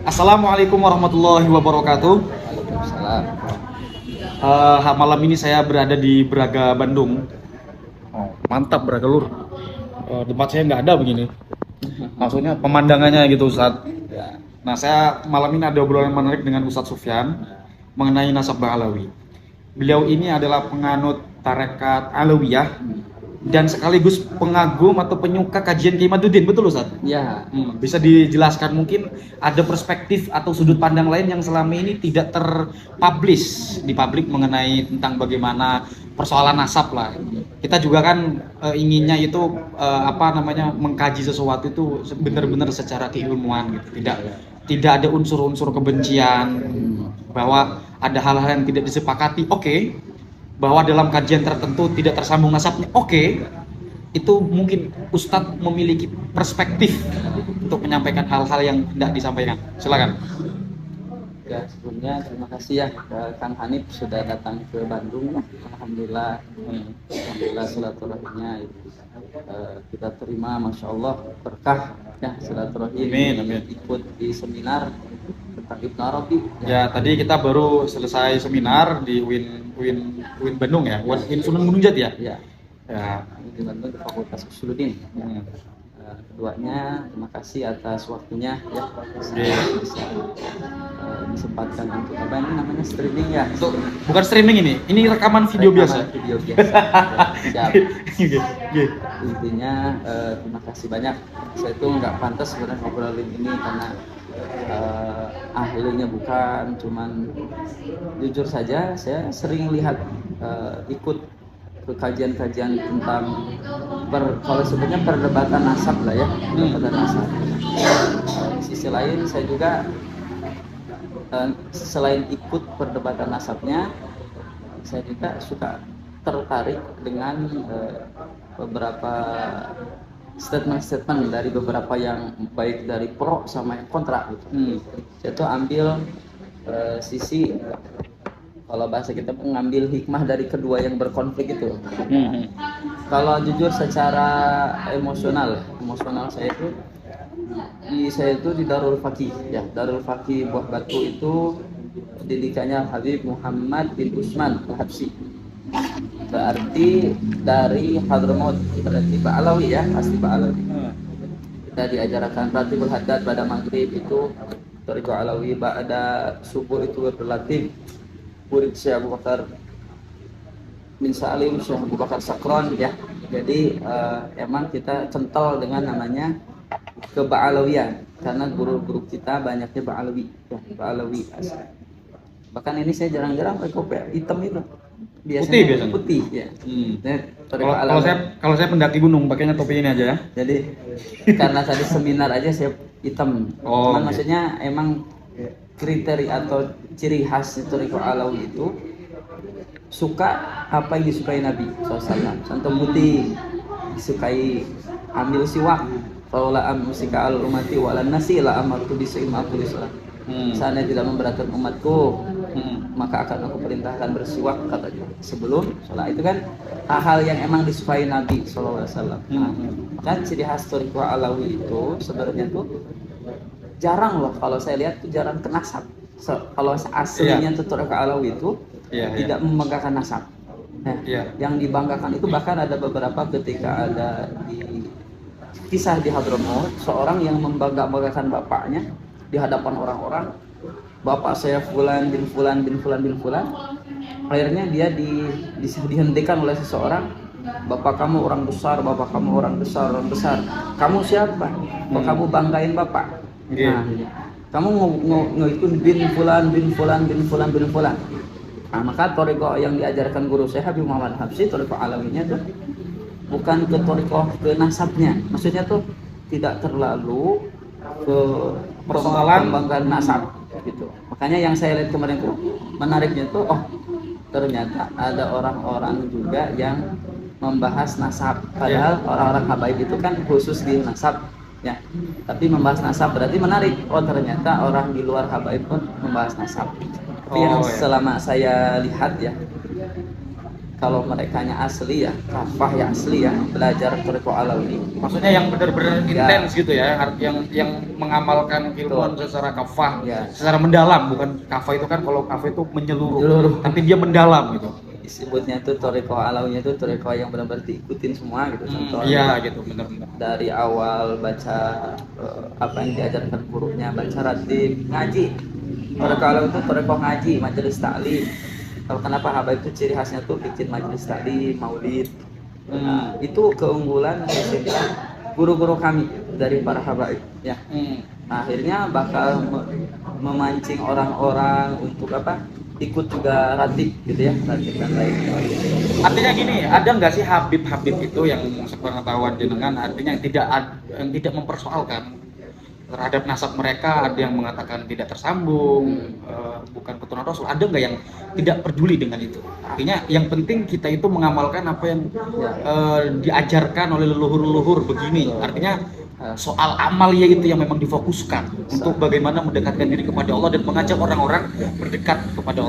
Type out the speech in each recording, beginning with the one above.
Assalamualaikum warahmatullahi wabarakatuh. Waalaikumsalam. Malam ini saya berada di Braga, Bandung. Mantap Braga Lur. Tempat saya nggak ada begini. Maksudnya pemandangannya gitu Ustadz. Ya. Nah, saya malam ini ada obrolan menarik dengan Ustadz Sufyan mengenai nasab Ba'alawi. Beliau ini adalah penganut tarekat Alawiyah dan sekaligus pengagum atau penyuka kajian Kiai Imaduddin, betul Ustadz? Ya. Bisa dijelaskan mungkin ada perspektif atau sudut pandang lain yang selama ini tidak terpublish di publik mengenai tentang bagaimana persoalan nasab lah. Kita juga kan inginnya itu mengkaji sesuatu itu benar-benar secara keilmuan gitu. Tidak ada unsur-unsur kebencian, bahwa ada hal-hal yang tidak disepakati, oke. Bahwa dalam kajian tertentu tidak tersambung nasabnya, oke. Itu mungkin Ustadz memiliki perspektif untuk menyampaikan hal-hal yang tidak disampaikan. Silakan. Ya, sebelumnya terima kasih ya ke Kang Hanif sudah datang ke Bandung. Alhamdulillah, alhamdulillah silaturahminya kita terima, masya Allah berkah ya silaturahim. Amin. Ikut di seminar tentang Ibnu Arabi. Ya, tadi kita baru selesai seminar di UIN Bandung ya, UIN Sunan Gunung Jati ya. Ya. Ya. Di Bandung di Fakultas Usuluddin. Keduanya terima kasih atas waktunya ya bisa disempatkan untuk apa ini namanya streaming ya. Bukan streaming ini rekaman video biasa. Video biasa. Ya, siap. Intinya terima kasih banyak. Saya tuh nggak pantas sebenarnya ngobrolin ini karena ahlinya bukan, cuman jujur saja saya sering lihat ikut ke kajian-kajian tentang kalau sebenarnya perdebatan nasab lah ya, perdebatan nasab. Di sisi lain saya juga selain ikut perdebatan nasabnya, saya juga suka tertarik dengan beberapa statement-statement dari beberapa yang baik dari pro sama yang kontra gitu. Saya tuh ambil sisi, kalau bahasa kita mengambil hikmah dari kedua yang berkonflik itu. Kalau jujur secara emosional saya itu di Darul Faqih ya. Darul Faqih Buah Batu itu pendidikannya Habib Muhammad bin Usman Al-Habsyi. Berarti dari Hadramaut, berarti Ba'alawi ya, pasti Ba'alawi. Kita diajarkan Ratibul Haddad pada maghrib itu Tariqah Alawi, pada subuh itu berlatih murid Syekh Abu Bakar bin Salim, Syekh Abu Bakar Sakron ya. Jadi emang kita kental dengan namanya keba'alawiyan karena guru-guru kita banyaknya Ba'alawi ya, Ba'alawi asli. Bahkan ini saya jarang-jarang pakai kopi hitam itu. Biasanya putih ya. Kalau saya pendaki gunung pakainya topi ini aja ya. Jadi karena tadi seminar aja saya hitam. Cuman maksudnya emang kriteria atau ciri khas Thariqah Alawi itu suka apa yang disukai Nabi SAW. Contoh putih, disukai ambil siwak. Faula musika al umati walan nasi la amartu bisaim aquli salat. Saya tidak memberatkan umatku, maka akan aku perintahkan bersiwak katanya sebelum sholat. Itu kan hal yang emang disukai Nabi SAW. Maka ciri khas Thariqah Alawi itu sebenarnya tuh jarang loh, kalau saya lihat tuh jarang ke nasab. Kalau aslinya tuh Thariqah Alawi itu tidak membanggakan nasab. Yang dibanggakan itu bahkan ada beberapa ketika ada di kisah di Hadramaut, seorang yang membanggakan bapaknya di hadapan orang-orang. Bapak saya fulan bin fulan bin fulan bin fulan. Akhirnya dia dihentikan oleh seseorang. Bapak kamu orang besar, bapak kamu orang besar. Kamu siapa? Kok kamu banggain bapak? Nah, kamu ngikut bin fulan bin fulan bin fulan bin fulan. Nah, maka thariqah yang diajarkan guru saya Habib Muhammad Habsyi, thariqah alawinya tuh bukan ke thariqah ke nasabnya. Maksudnya tuh tidak terlalu ke persoalan banggaan nasab gitu. Makanya yang saya lihat kemarin tuh menariknya tuh ternyata ada orang-orang juga yang membahas nasab. Padahal orang-orang habaib itu kan khusus di nasab ya. Tapi membahas nasab berarti menarik. Ternyata orang di luar habaib pun membahas nasab. Tapi yang selama saya lihat ya, kalau merekanya asli ya, kafah yang asli ya, belajar Thariqah Alawi. Maksudnya yang benar-benar intens gitu ya, yang mengamalkan ilmuwan Betul. secara kafah, Ya. secara mendalam, bukan kafah itu kan kalau kafah itu menyeluruh, tapi dia mendalam gitu. Disebutnya itu Thariqah Alawinya itu Thariqah yang benar-benar diikutin semua gitu. Contohnya Iya gitu, benar-benar. dari awal baca apa yang diajarkan gurunya, baca ratib, ngaji. Thariqah Alawi itu Thariqah ngaji, majelis taklim. Kalau kenapa Habaib itu ciri khasnya tuh bikin majelis taklim, maulid. Nah, itu keunggulan saya bilang guru-guru kami dari para habaib ya. Akhirnya bakal memancing orang-orang untuk apa? Ikut juga ratib gitu ya, ratib dan lain. Artinya gini, ada nggak sih Habib-Habib itu yang sepengetahuan jenengan, artinya yang tidak mempersoalkan terhadap nasab mereka, ada yang mengatakan tidak tersambung, bukan keturunan Rasul, ada nggak yang tidak peduli dengan itu? Artinya yang penting kita itu mengamalkan apa yang diajarkan oleh leluhur-leluhur begini. Artinya soal amalia itu yang memang difokuskan untuk bagaimana mendekatkan diri kepada Allah dan mengajak orang-orang mendekat kepada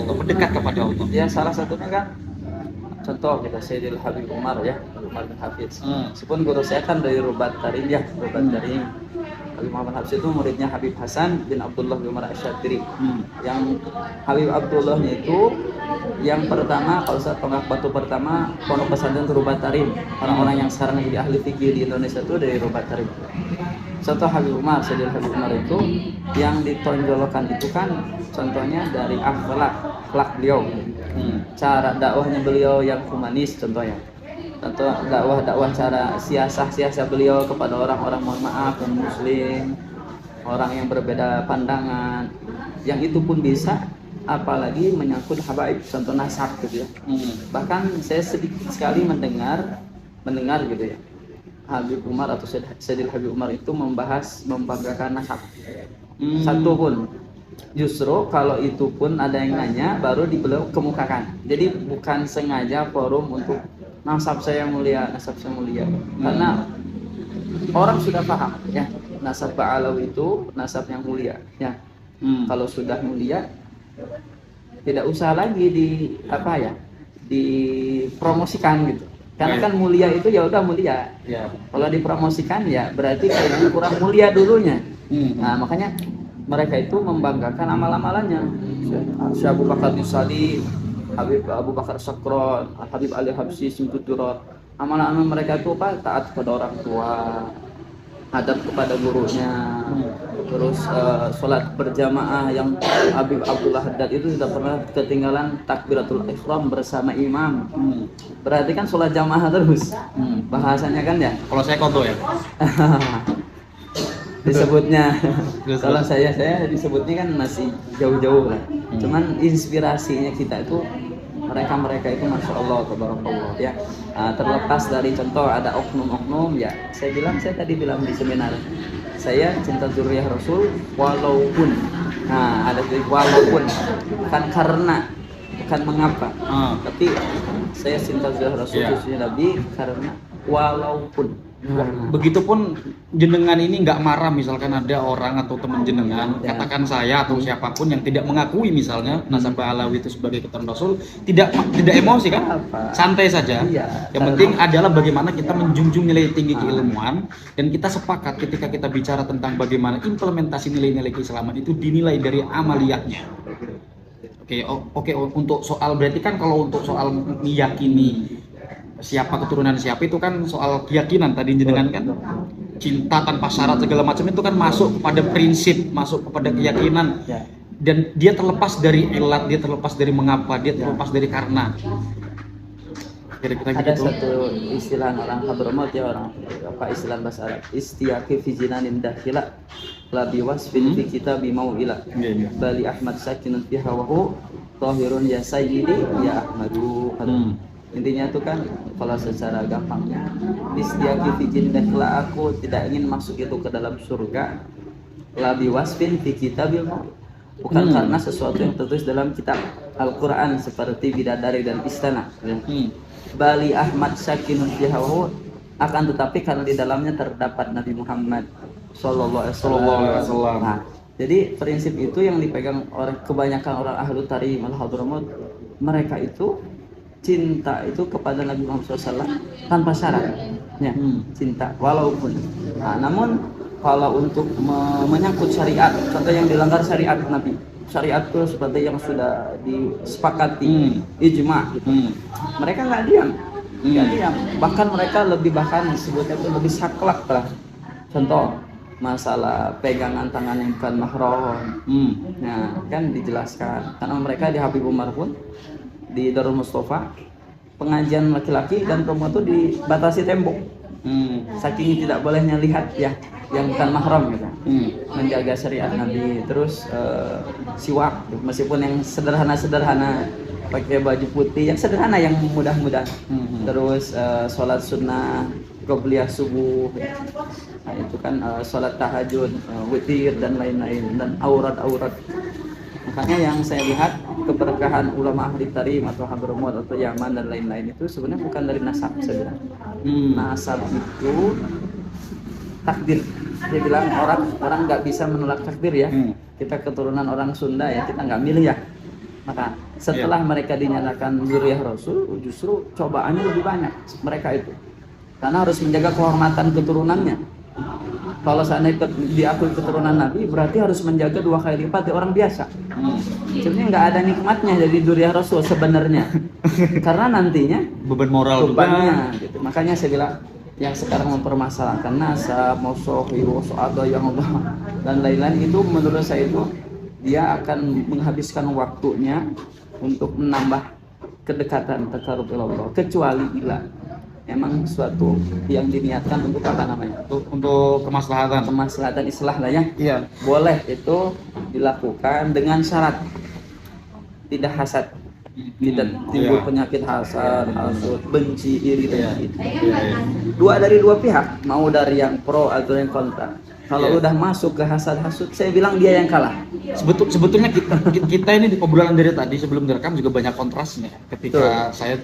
Allah. Ya salah satunya kan contoh kita Sayyidil Habib Umar ya, Umar bin Hafiz. Meskipun guru saya kan dari Rubat Tarim ya, Rubat Tarim. Habib Muhammad Hafiz itu muridnya Habib Hasan bin Abdullah bin Umar Asy-Syadzili. Yang Habib Abdullahnya itu yang pertama, kalau saya tonggak batu pertama pondok pesantren Rubat Tarim. Orang-orang yang sekarang jadi ahli fikih di Indonesia itu dari Rubat Tarim. Contoh Habib Umar, Sayyidil Habib Umar itu yang ditonjolkan itu kan contohnya dari akhlak beliau. Cara dakwahnya beliau yang humanis contohnya. Contoh dakwah cara siasah beliau kepada orang-orang mohon maaf non muslim, orang yang berbeda pandangan. Yang itu pun bisa, apalagi menyangkut habaib, contoh nasab gitu ya. Bahkan saya sedikit sekali mendengar gitu ya. Habib Umar atau Sayyidil Habib Umar itu membanggakan nasab. Satu pun. Justru kalau itu pun ada yang nanya baru beliau kemukakan. Jadi bukan sengaja forum untuk nasab saya mulia. Karena orang sudah paham ya, nasab Ba'alawi itu nasab yang mulia ya. Kalau sudah mulia tidak usah lagi dipromosikan gitu. Karena kan mulia itu ya udah mulia. Kalau dipromosikan ya berarti kayaknya kurang mulia dulunya. Nah, makanya mereka itu membanggakan amal-amalannya. Syekh Abu Bakar Yusali, Habib Abu Bakar Sakron, Habib Ali Habsyi Simtudurat. Amalan-amalan mereka itu apa? Taat kepada orang tua, adab kepada gurunya, terus sholat berjamaah yang Habib Abdullah Haddad itu tidak pernah ketinggalan takbiratul ihram bersama imam. Berarti kan sholat jamaah terus. Bahasanya kan ya. Kalau saya konto ya. Disebutnya kalau saya disebutnya kan masih jauh-jauh lah. Cuman inspirasinya kita itu mereka itu masya Allah tabarakallah ya. Terlepas dari contoh ada oknum-oknum ya, saya tadi bilang di seminar, saya cinta zuriyah Rasul walaupun ada walaupun bukan karena, bukan mengapa, tapi saya cinta zuriyah Rasul khususnya Nabi karena walaupun. Begitupun jenengan ini nggak marah misalkan ada orang atau teman jenengan, katakan saya atau siapapun yang tidak mengakui misalnya nasab Alawi itu sebagai keturunan Rasul, tidak emosi kan? Santai saja. Yang penting adalah bagaimana kita menjunjung nilai tinggi keilmuan dan kita sepakat ketika kita bicara tentang bagaimana implementasi nilai-nilai keislaman itu dinilai dari amaliyahnya. Oke, untuk soal berarti kan kalau untuk soal meyakini siapa keturunan siapa itu kan soal keyakinan tadi jenengan kan, cinta tanpa syarat segala macam itu kan masuk kepada prinsip, masuk kepada keyakinan, dan dia terlepas dari ilat, dia terlepas dari mengapa, dia terlepas dari karena. Kira-kira ada gitu. Satu istilah orang Hadramaut ya, orang apa istilah bahasa Arab, istiyaqi fi jinanin dakhila la biwasfin fi kitabi mau'ila bali Ahmad sakinun fi hawahu tahirun ya sayyidi ya Ahmadu. Intinya itu kan kalau secara gampangnya istiyaqi fi jinanin dakhila, aku tidak ingin masuk itu ke dalam surga la biwasfin fi kitabil mau'ila, bukan karena sesuatu yang tertulis dalam kitab Al-Quran seperti bidadari dan istana. Bali Ahmad sakinun fi hawahu, akan tetapi karena di dalamnya terdapat Nabi Muhammad sallallahu alaihi wasallam. Nah, jadi prinsip itu yang dipegang oleh kebanyakan orang ahlu tarikh al-Hadramaut. Mereka itu cinta itu kepada Nabi Muhammad SAW tanpa syarat, ya, cinta walaupun. Nah, namun kalau untuk menyangkut syariat, contoh yang dilanggar syariat Nabi, syariat itu seperti yang sudah disepakati, ijma, gitu. Mereka nggak diam, bahkan mereka bahkan sebutnya itu lebih saklek lah. Contoh masalah pegangan tangan yang bukan mahram, nah kan dijelaskan karena mereka di Habib Umar pun di Darul Mustafa pengajian laki-laki dan perempuan itu dibatasi tembok, saking tidak bolehnya lihat ya yang bukan mahram gitu, menjaga syariat Nabi. Terus siwak meskipun yang sederhana pakai baju putih yang sederhana yang mudah-mudah. Terus sholat sunnah qobliyah subuh, nah itu kan sholat tahajud, witir dan lain-lain, dan aurat. Makanya yang saya lihat keberkahan ulama ahli tarim atau Hadramut atau Yaman dan lain-lain itu sebenarnya bukan dari nasab sebenarnya. Nasab itu takdir. Dia bilang orang nggak bisa menolak takdir ya. Kita keturunan orang Sunda ya, kita nggak milih ya. Maka setelah mereka dinyatakan zuriyah Rasul, justru cobaannya lebih banyak mereka itu. Karena harus menjaga kehormatan keturunannya. Kalau seandainya diakui keturunan Nabi, berarti harus menjaga 2 kali lipat dari orang biasa. Sebenarnya nggak ada nikmatnya jadi zuriyah Rasul sebenarnya. Karena nantinya beban moral bebannya gitu. Makanya saya bilang yang sekarang mempermasalahkan nasab, mausohir, ada yang Allah dan lain-lain itu menurut saya itu dia akan menghabiskan waktunya untuk menambah kedekatan takarub ilallah, kecuali bila emang suatu yang diniatkan untuk apa namanya? Untuk kemaslahatan islah lah ya. Iya. Boleh itu dilakukan dengan syarat tidak hasad. Tidak timbul penyakit hasad, hasud, benci, iri dan itu. Dari dua pihak, mau dari yang pro atau yang kontra. Kalau udah masuk ke hasad-hasud, saya bilang dia yang kalah. Sebetulnya kita ini di obrolan dari tadi sebelum direkam juga banyak kontrasnya. Ketika saya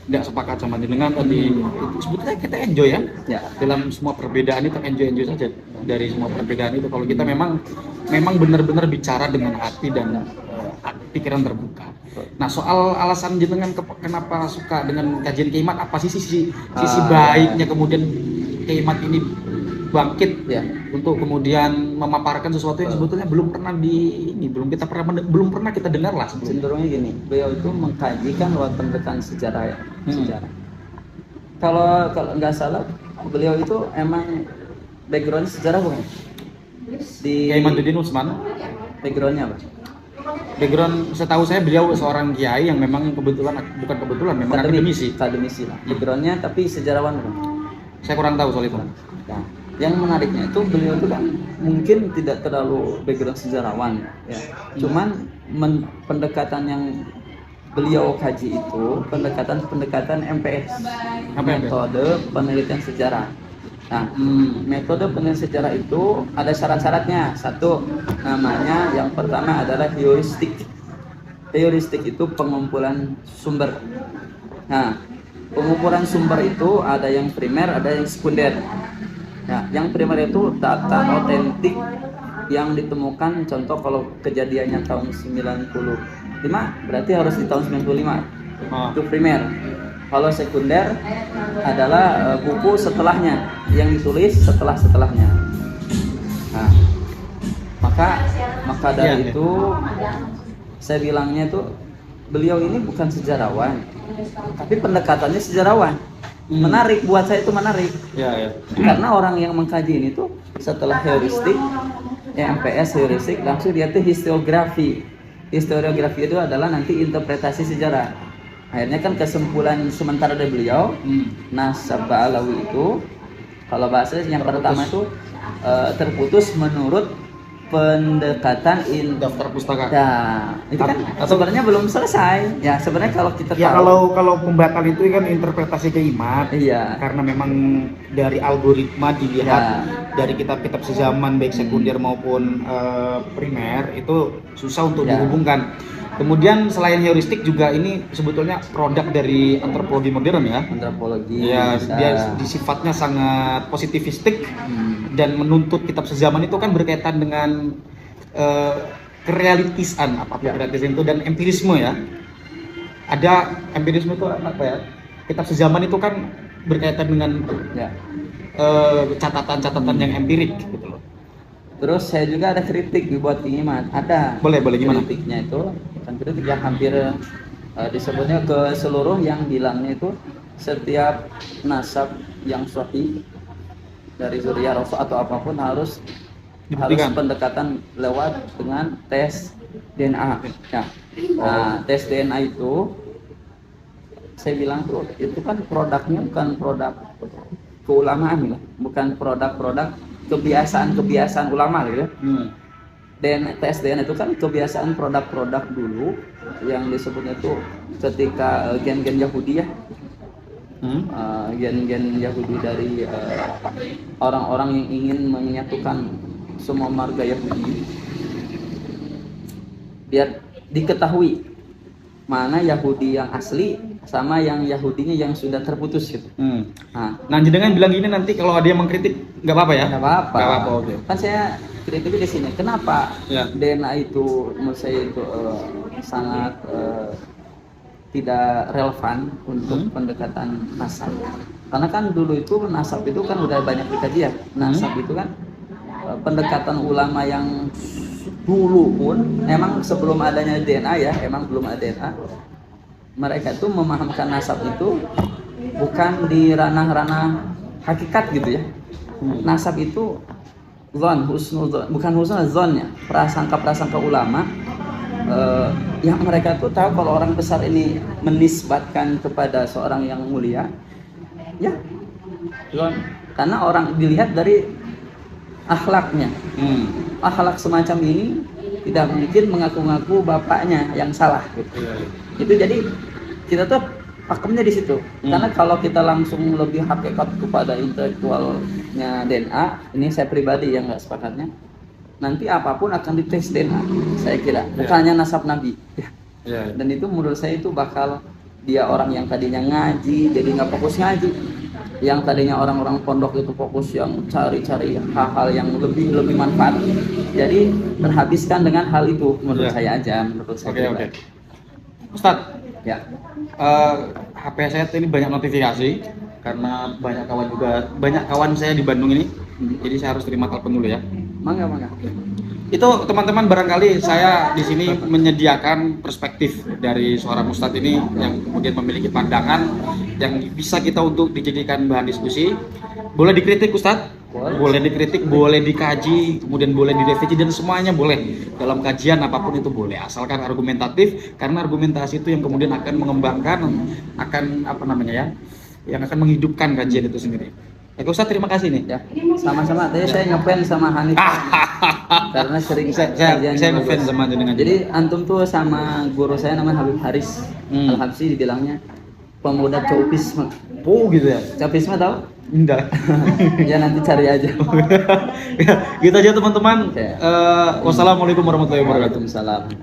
nggak sepakat sama dengan tadi, sebetulnya kita enjoy ya. Dalam semua perbedaan itu enjoy saja dari semua perbedaan itu. Kalau kita memang benar-benar bicara dengan hati dan pikiran terbuka. Nah, soal alasan jenengan kenapa suka dengan kajian Kiai Mat, apa sih sisi baiknya kemudian Kiai Mat ini bangkit untuk kemudian memaparkan sesuatu yang sebetulnya belum pernah kita dengar lah. Cenderungnya gini, beliau itu mengkajikan lewat pendekatan sejarah. Kalau nggak salah, beliau itu emang background sejarah bukan? Kiai Maduddin Utsman. Backgroundnya apa? Background setahu saya beliau seorang kiai yang memang bukan kebetulan memang akademisi lah. Backgroundnya tapi sejarawan bukan? Saya kurang tahu soal itu. Nah, yang menariknya itu beliau itu kan mungkin tidak terlalu background sejarawan ya. Cuman pendekatan yang beliau kaji itu pendekatan MPS, metode penelitian sejarah. Nah, metode penelitian sejarah itu ada syarat-syaratnya. Satu, namanya yang pertama adalah heuristik. Heuristik itu pengumpulan sumber. Nah, pengumpulan sumber itu ada yang primer, ada yang sekunder. Nah, yang primer itu data otentik yang ditemukan, contoh kalau kejadiannya tahun 95, berarti harus di tahun 95. Itu primer. Kalau sekunder adalah buku setelahnya yang ditulis setelahnya. Nah, maka dari itu saya bilangnya itu beliau ini bukan sejarawan, tapi pendekatannya sejarawan. Menarik, buat saya itu menarik. Karena orang yang mengkaji ini tuh setelah heuristik, MPS heuristik, langsung dia tuh historiografi. Historiografi itu adalah nanti interpretasi sejarah. Akhirnya kan kesimpulan sementara dari beliau, nasab Alawi itu kalau bahasa yang pertama itu terputus menurut pendekatan daftar pustaka. Nah, itu kan sebenarnya belum selesai. Ya, sebenarnya kalau kita tahu kalau pembatal itu kan interpretasi Kiai Mat. Iya. Karena memang dari algoritma dilihat dari kitab-kitab sezaman baik sekunder maupun primer itu susah untuk dihubungkan. Kemudian selain heuristik juga ini sebetulnya produk dari antropologi modern ya. Antropologi. Ya, dia sifatnya sangat positivistik dan menuntut kitab sezaman itu kan berkaitan dengan kerealitisan, kreatisan itu dan empirisme ya. ada empirisme itu apa ya? Kitab sezaman itu kan berkaitan dengan Ya. catatan-catatan yang empirik gitu loh. Terus saya juga ada kritik dibuat King Iman. Ada. Boleh gimana? Kritiknya itu kan kritik yang hampir disebutnya ke seluruh yang bilangnya itu setiap nasab yang sahih dari zuriyah Rasul atau apapun harus Dibuktikan. pendekatan lewat dengan tes DNA. Ya. Nah, tes DNA itu saya bilang tuh itu kan produknya bukan produk keulamaan lah, bukan produk-produk kebiasaan ulama gitu. Dan tes DNA itu kan kebiasaan produk-produk dulu yang disebutnya itu ketika gen-gen Yahudi ya. Gen-gen Yahudi dari orang-orang yang ingin menyatukan semua marga Yahudi biar diketahui mana Yahudi yang asli sama yang Yahudinya yang sudah terputus gitu. Nah, jenengan bilang gini nanti kalau ada yang mengkritik nggak apa-apa ya? Nggak apa-apa. Nggak apa-apa, oke. Kan saya kritiknya di sini. Kenapa Ya. DNA itu menurut saya itu sangat tidak relevan untuk pendekatan nasab. Karena kan dulu itu nasab itu kan udah banyak dikaji ya. Nasab itu kan pendekatan ulama yang dulu pun emang sebelum adanya DNA ya, emang belum ada DNA. Mereka tuh memahamkan nasab itu bukan di ranah-ranah hakikat gitu ya. Nasab itu bukan husnuzon ya, prasangka ulama yang mereka tuh tahu kalau orang besar ini menisbatkan kepada seorang yang mulia ya zon, karena orang dilihat dari akhlaknya. Akhlak semacam ini tidak mungkin mengaku-ngaku bapaknya yang salah gitu. Itu jadi kita tuh pakemnya di situ. Karena kalau kita langsung lebih hakikat kepada intelektualnya DNA, ini saya pribadi yang nggak sepakatnya. Nanti apapun akan dites DNA, saya kira. Bukannya nasab Nabi. Dan itu menurut saya itu bakal dia orang yang tadinya ngaji jadi nggak fokus ngaji. Yang tadinya orang-orang pondok itu fokus yang cari-cari hal-hal yang lebih manfaat. Jadi terhabiskan dengan hal itu menurut saya aja, menurut saya. Oke. Ustadz, ya. HP saya ini banyak notifikasi karena banyak kawan saya di Bandung ini. Jadi saya harus terima telepon dulu ya. Mangga. Itu teman-teman, barangkali saya di sini menyediakan perspektif dari seorang ustadz ini yang kemudian memiliki pandangan yang bisa kita untuk dijadikan bahan diskusi. Boleh dikritik ustadz, boleh dikritik, boleh dikaji, kemudian boleh direvisi dan semuanya boleh. Dalam kajian apapun itu boleh, asalkan argumentatif, karena argumentasi itu yang kemudian akan mengembangkan, yang akan menghidupkan kajian itu sendiri. Ustadz, terima kasih nih. Ya, sama-sama. Tadi saya ngefans sama Hanif. Karena sering saya ngefans sama jenengan. Jadi antum tuh sama guru saya namanya Habib Haris Al-Habsyi, dibilangnya pemuda copisme. Oh gitu ya. Copisme tahu? Enggak. Ya nanti cari aja. Ya, gitu aja teman-teman. Okay. Wassalamualaikum warahmatullahi wabarakatuh. Waalaikumsalam.